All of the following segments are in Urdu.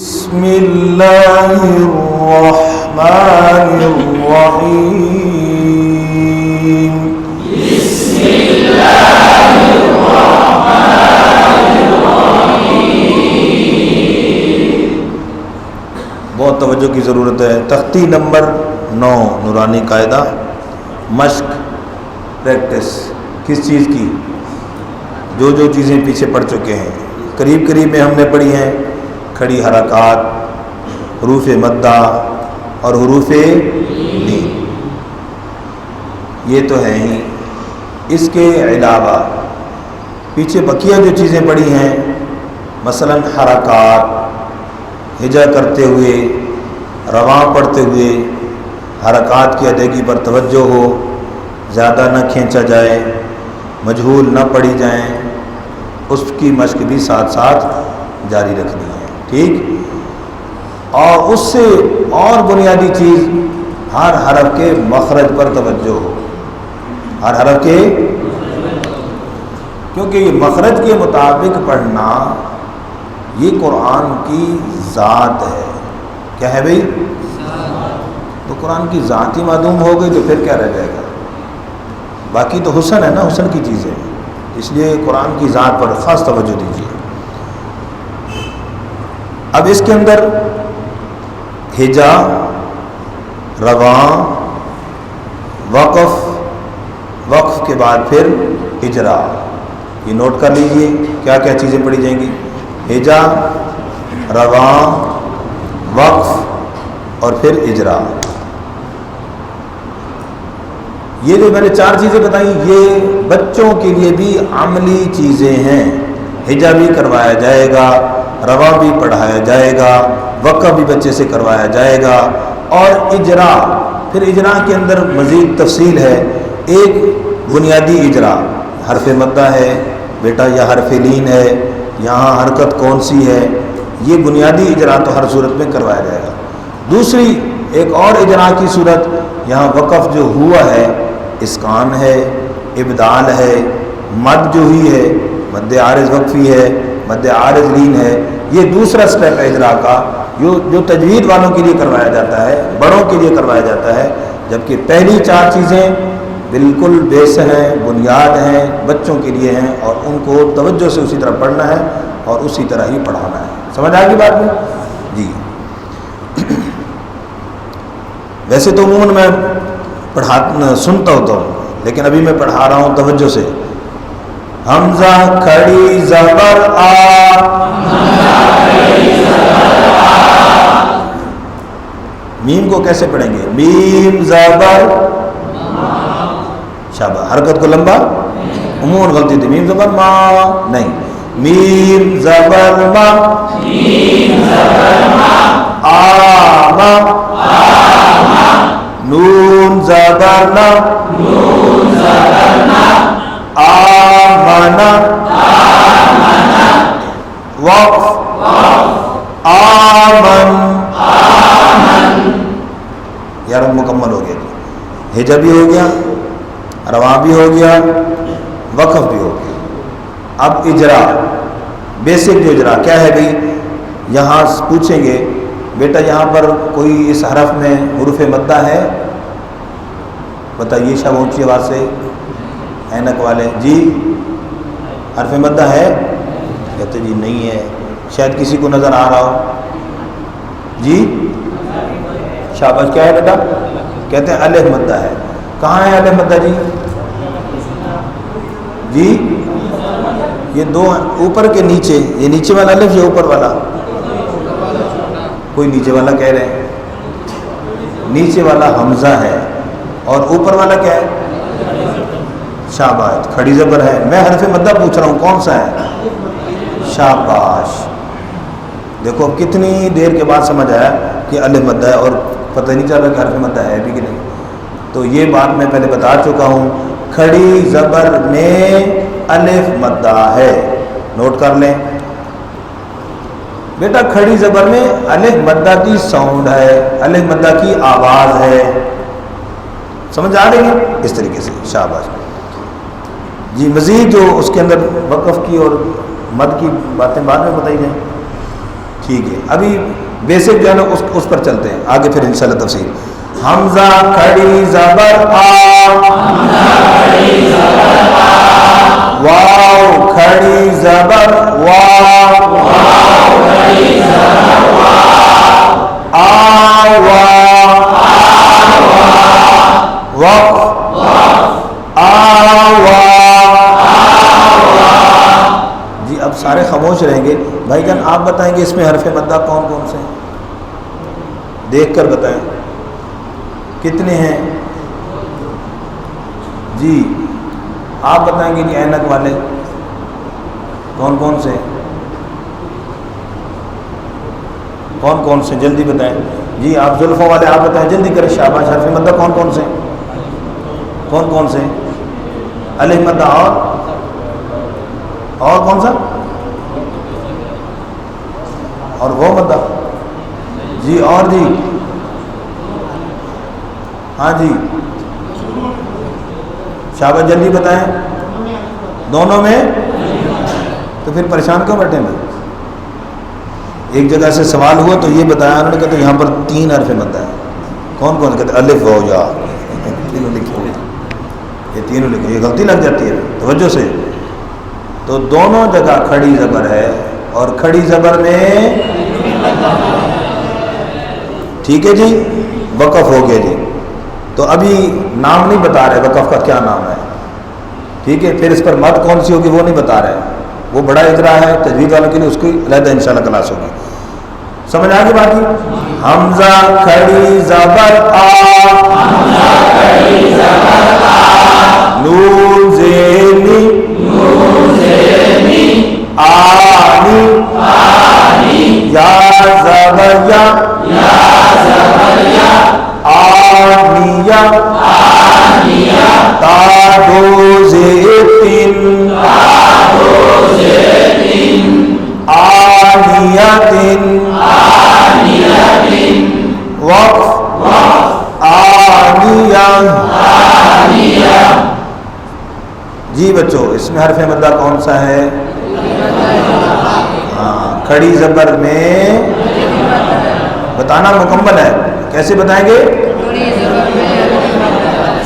بسم اللہ الرحمن الرحیم بسم اللہ الرحمن الرحیم۔ بہت توجہ کی ضرورت ہے۔ تختی نمبر 9 نورانی قاعدہ، مشق، پریکٹس کس چیز کی؟ جو چیزیں پیچھے پڑھ چکے ہیں، قریب میں ہم نے پڑھی ہیں، کھڑی حرکات، حروف مدہ اور حروف لین، یہ تو ہے ہی۔ اس کے علاوہ پیچھے بقیہ جو چیزیں پڑھی ہیں، مثلا حرکات، ہجا کرتے ہوئے، رواں پڑھتے ہوئے حرکات کی ادائیگی پر توجہ ہو، زیادہ نہ کھینچا جائے، مجہول نہ پڑھی جائیں، اس کی مشق بھی ساتھ ساتھ جاری رکھنی ہے، ٹھیک؟ اور اس سے اور بنیادی چیز، ہر حرف کے مخرج پر توجہ ہو، ہر حرف کے، کیونکہ یہ مخرج کے مطابق پڑھنا یہ قرآن کی ذات ہے۔ کیا ہے بھئی؟ تو قرآن کی ذات ہی معدوم ہو گئی تو پھر کیا رہ جائے گا؟ باقی تو حسن ہے نا، حسن کی چیز ہے، اس لیے قرآن کی ذات پر خاص توجہ دیجیے۔ اب اس کے اندر ہجا، رواں، وقف کے بعد پھر اجرا، یہ نوٹ کر لیجئے کیا کیا چیزیں پڑھی جائیں گی۔ ہجا، رواں، وقف اور پھر اجرا۔ یہ جو میں نے 4 چیزیں بتائیں، یہ بچوں کے لیے بھی عملی چیزیں ہیں۔ ہجا بھی کروایا جائے گا، رواں بھی پڑھایا جائے گا، وقف بھی بچے سے کروایا جائے گا، اور اجرا، پھر اجرا کے اندر مزید تفصیل ہے۔ ایک بنیادی اجرا، حرف مدہ ہے بیٹا یا حرف لین ہے، یہاں حرکت کون سی ہے، یہ بنیادی اجرا تو ہر صورت میں کروایا جائے گا۔ دوسری ایک اور اجرا کی صورت، یہاں وقف جو ہوا ہے، اسکان ہے، ابدال ہے، مد جو ہوئی ہے، مد عارض وقفی ہے، مد عارض لین ہے، یہ دوسرا سٹیپ ہے اجرا کا، جو تجوید والوں کے لیے کروایا جاتا ہے، بڑوں کے لیے کروایا جاتا ہے، جبکہ پہلی 4 چیزیں بالکل بیس ہیں، بنیاد ہیں، بچوں کے لیے ہیں، اور ان کو توجہ سے اسی طرح پڑھنا ہے اور اسی طرح ہی پڑھانا ہے۔ سمجھ آ گئی بات میں؟ جی ویسے تو عموماً میں سنتا ہوتا ہوں، لیکن ابھی میں پڑھا رہا ہوں توجہ سے۔ حمزہ کھڑی زبر آ، میم کو کیسے پڑھیں گے؟ میم زبر، شاباش، حرکت کو لمبا، عموماً غلطی تھی، میم زبر ما نہیں، میم زبر ما، آما، نون زبر نا، آمنا، وقف، آمن، یار مکمل ہو گیا، ہجا بھی ہو گیا، رواں بھی ہو گیا، وقف بھی ہو گیا۔ اب اجرا، بیسک جو اجرا کیا ہے بھئی؟ یہاں پوچھیں گے بیٹا یہاں پر کوئی اس حرف میں حروف مدہ ہے؟ بتائیے شاہ اونچی آواز سے، اینک والے، جی حرف مدہ ہے؟ کہتے جی نہیں ہے، شاید کسی کو نظر آ رہا ہو، جی شاباش، کیا ہے بیٹا؟ کہتے ہیں الف مدہ ہے۔ کہاں ہے الف مدہ جی؟ جی یہ 2 اوپر کے نیچے، یہ نیچے والا الف یا اوپر والا؟ کوئی نیچے والا کہہ رہے ہیں، نیچے والا حمزہ ہے اور اوپر والا کیا ہے؟ شاباش، کھڑی زبر ہے۔ میں حرف مدہ پوچھ رہا ہوں کون سا ہے؟ شاباش، دیکھو کتنی دیر کے بعد سمجھ آیا کہ الف مدہ ہے، اور پتہ نہیں چل رہا کہ حرف مدہ ہے بھی کہ نہیں۔ تو یہ بات میں پہلے بتا چکا ہوں، کھڑی زبر میں الف مدہ ہے، نوٹ کر لیں بیٹا، کھڑی زبر میں الف مدہ کی ساؤنڈ ہے، الف مدہ کی آواز ہے، سمجھ آ رہی ہے؟ اس طریقے سے، شاباش جی۔ مزید جو اس کے اندر وقف کی اور مد کی باتیں بعد میں بتائی جائیں۔ ٹھیک ہے، ابھی بیسک جو ہے نا اس پر چلتے ہیں، آگے پھر انشاءاللہ تفصیل. حمزہ کھڑی زبر آ، واو کھڑی زبر وا، آ وا، وقف آ وا. جی اب سارے خاموش رہیں گے. بھائی جان آپ بتائیں گے اس میں حرف مدہ کون کون سے ہیں؟ دیکھ کر بتائیں کتنے ہیں. جی آپ بتائیں گے جی اینک والے کون کون سے، کون کون سے جلدی بتائیں. جی آپ زلفوں والے آپ بتائیں جلدی کریں، شاباش. حرف مدہ کون کون سے، کون کون سے؟ الف مدہ اور کون سا، اور وہ مدہ. جی اور جی ہاں جی شاباش جلدی بتائیں. دونوں میں؟ تو پھر پریشان کیوں بیٹھے میں؟ ایک جگہ سے سوال ہوا تو یہ بتایا انہوں نے کہ تو یہاں پر 3 حرف مدہ ہے. کون کون کہتے الف ہو یا تینوں لکھے ہوئے، یہ تینوں لکھے، یہ غلطی لگ جاتی ہے توجہ سے. تو دونوں جگہ کھڑی زبر ہے اور کھڑی زبر میں ٹھیک ہے جی وقف ہو گیا جی. تو ابھی نام نہیں بتا رہے وقف کا کیا نام ہے، ٹھیک ہے. پھر اس پر مد کون سی ہوگی وہ نہیں بتا رہے، وہ بڑا اجرا ہے تجوید والوں کے لیے، اس کی علیحدہ انشاءاللہ کلاس ہوگی. سمجھ آ گئی بات. حمزہ کھڑی زبر آ، نون زیرنی آنی، یا زبر یا آنیہ، تا دو زیر تین آنیتن، وقف آنیہ. جی بچوں اس میں حرف مدہ کون سا ہے؟ ہاں کھڑی زبر میں بتانا مکمل ہے. کیسے بتائیں گے؟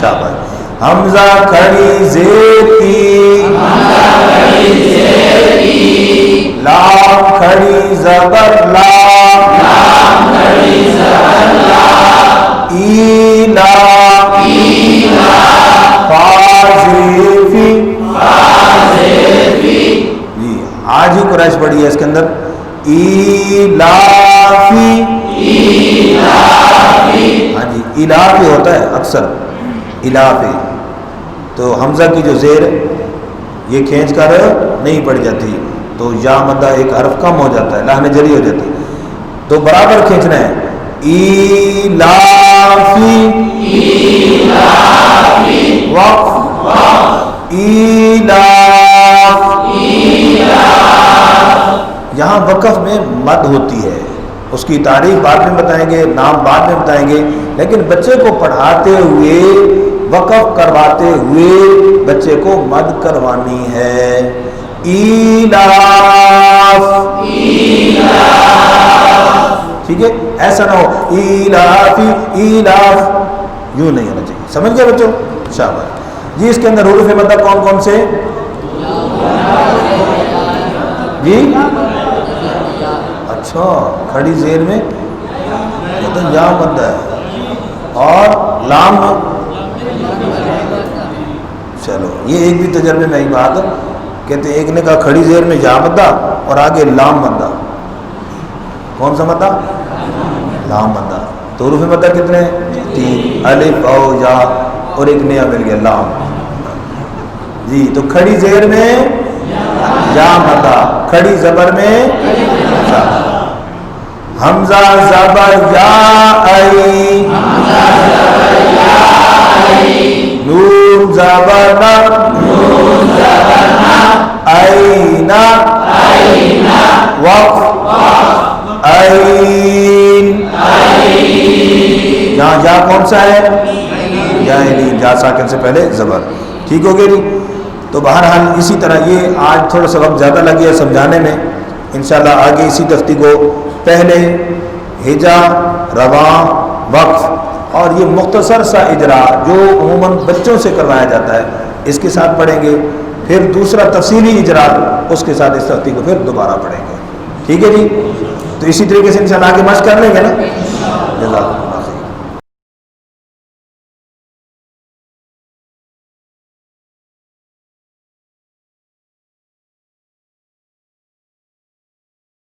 شاباش. حمزہ کھڑی زیر ای، لام کھڑی زبر لا، ایلا، فازیفی. جی آج ہی قریش پڑھی ہے اس کے اندر ایلافی. ہاں جی ایلافی ہوتا ہے اکثر ایلافی. تو حمزہ کی جو زیر یہ کھینچ کر نہیں پڑ جاتی تو یا مدہ ایک حرف کم ہو جاتا ہے، لہن جری ہو جاتی، تو برابر کھینچنا ہے. ایلافی وقف ایلاف. یہاں وقف میں مد ہوتی ہے، اس کی تعریف بعد میں بتائیں گے، نام بعد میں بتائیں گے، لیکن بچے کو پڑھاتے ہوئے وقف کرواتے ہوئے بچے کو مد کروانی ہے. ایلاف، ٹھیک ہے. ایسا نہ ہو ایلافی ایلاف، یوں نہیں ہونا چاہیے. سمجھ گئے بچوں؟ شاباش. جی اس کے اندر حروف مدہ کون کون سے؟ جی اچھا کھڑی زیر میں تو یا مدہ ہے اور لام. چلو یہ ایک بھی تجربے میں ایک بات کہتے ایک نے کہا کھڑی زیر میں یا مدہ اور آگے لام مدہ. کون سا مدہ؟ لام مدہ. تو حروف مدہ کتنے؟ 3 الف او یا اور ایک نیا مل گیا لام. جی تو کھڑی زیر میں یا مدہ، کھڑی زبر میں یا. حمزہ زبر یا ای، نون زبر نا اینا، وقف این. یہاں جا کون سا ہے؟ یا جا ساکن سے پہلے زبر. ٹھیک ہو گیا جی. تو بہرحال اسی طرح یہ آج تھوڑا سا وقت زیادہ لگ گیا سمجھانے میں، انشاءاللہ آگے اسی تختی کو پہلے ہجا، رواں، وقف اور یہ مختصر سا اجرا جو عموماً بچوں سے کروایا جاتا ہے اس کے ساتھ پڑھیں گے، پھر دوسرا تفصیلی اجرا اس کے ساتھ اس تختی کو پھر دوبارہ پڑھیں گے. ٹھیک ہے جی؟ تو اسی طریقے سے انشاءاللہ آگے مشق کر لیں گے نا. جزاک اللہ.